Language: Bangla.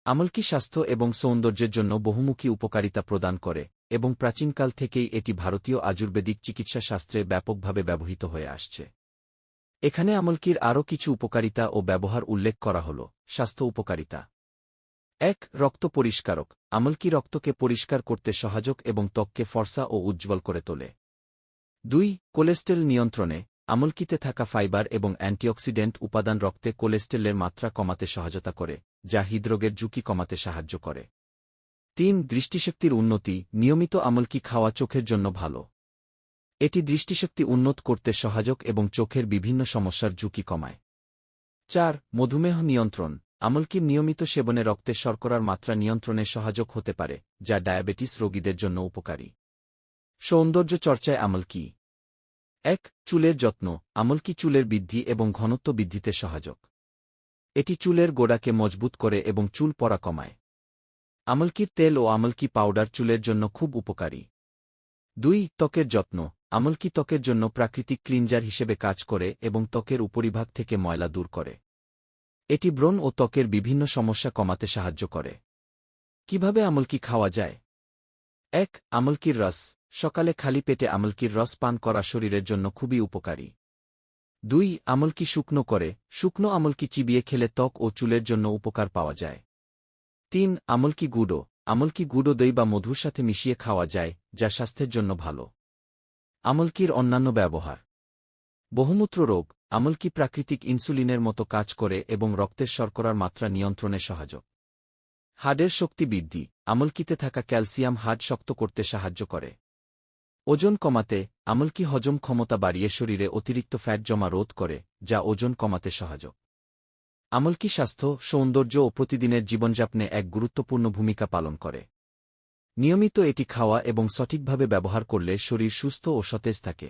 আমলকি স্বাস্থ্য এবং সৌন্দর্যের জন্য বহুমুখী উপকারিতা প্রদান করে এবং প্রাচীনকাল থেকেই এটি ভারতীয় আয়ুর্বেদিক চিকিৎসা শাস্ত্রে ব্যাপকভাবে ব্যবহৃত হয়ে আসছে। এখানে আমলকির আরও কিছু উপকারিতা ও ব্যবহার উল্লেখ করা হল। স্বাস্থ্য উপকারিতা ১. রক্ত পরিষ্কারক। আমলকি রক্তকে পরিষ্কার করতে সহায়ক এবং ত্বককে ফর্সা ও উজ্জ্বল করে তোলে। ২. কোলেস্টেরল নিয়ন্ত্রণে। আমলকিতে থাকা ফাইবার এবং অ্যান্টিঅক্সিডেন্ট উপাদান রক্তে কোলেস্টেরলের মাত্রা কমাতে সহায়তা করে, যা হৃদরোগের ঝুঁকি কমাতে সাহায্য করে। ৩. দৃষ্টিশক্তির উন্নতি। নিয়মিত আমলকি খাওয়া চোখের জন্য ভালো। এটি দৃষ্টিশক্তি উন্নত করতে সহায়ক এবং চোখের বিভিন্ন সমস্যার ঝুঁকি কমায়। ৪. মধুমেহ নিয়ন্ত্রণ। আমলকির নিয়মিত সেবনে রক্তে শর্করার মাত্রা নিয়ন্ত্রণে সহায়ক হতে পারে, যা ডায়াবেটিস রোগীদের জন্য উপকারী। সৌন্দর্য চর্চায় আমলকি ১. চুলের যত্ন। আমলকি চুলের বৃদ্ধি এবং ঘনত্ব বৃদ্ধিতে সহায়ক। এটি চুলের গোড়াকে মজবুত করে এবং চুল পড়া কমায়। আমলকির তেল ও আমলকি পাউডার চুলের জন্য খুব উপকারী। ২. ত্বকের যত্ন। আমলকি ত্বকের জন্য প্রাকৃতিক ক্লিনজার হিসেবে কাজ করে এবং ত্বকের উপরিভাগ থেকে ময়লা দূর করে। এটি ব্রণ ও ত্বকের বিভিন্ন সমস্যা কমাতে সাহায্য করে। কিভাবে আমলকি খাওয়া যায়? ১. আমলকির রস। সকালে খালি পেটে আমলকির রস পান করা শরীরের জন্য খুবই উপকারী। ২. আমলকি শুকনো করে। শুকনো আমলকি চিবিয়ে খেলে ত্বক ও চুলের জন্য উপকার পাওয়া যায়। ৩. আমলকি গুঁড়ো। আমলকি গুঁড়ো দই বা মধুর সাথে মিশিয়ে খাওয়া যায়, যা স্বাস্থ্যের জন্য ভালো। আমলকির অন্যান্য ব্যবহার। বহুমূত্র রোগ। আমলকি প্রাকৃতিক ইনসুলিনের মতো কাজ করে এবং রক্তের শর্করার মাত্রা নিয়ন্ত্রণে সহায়ক। হাড়ের শক্তি বৃদ্ধি। আমলকিতে থাকা ক্যালসিয়াম হাড় শক্ত করতে সাহায্য করে। ওজন কমাতে। আমলকি হজম ক্ষমতা বাড়িয়ে শরীরে অতিরিক্ত ফ্যাট জমা রোধ করে, যা ওজন কমাতে সহায়ক। আমলকি স্বাস্থ্য, সৌন্দর্য ও প্রতিদিনের জীবনযাপনে এক গুরুত্বপূর্ণ ভূমিকা পালন করে। নিয়মিত এটি খাওয়া এবং সঠিকভাবে ব্যবহার করলে শরীর সুস্থ ও সতেজ থাকে।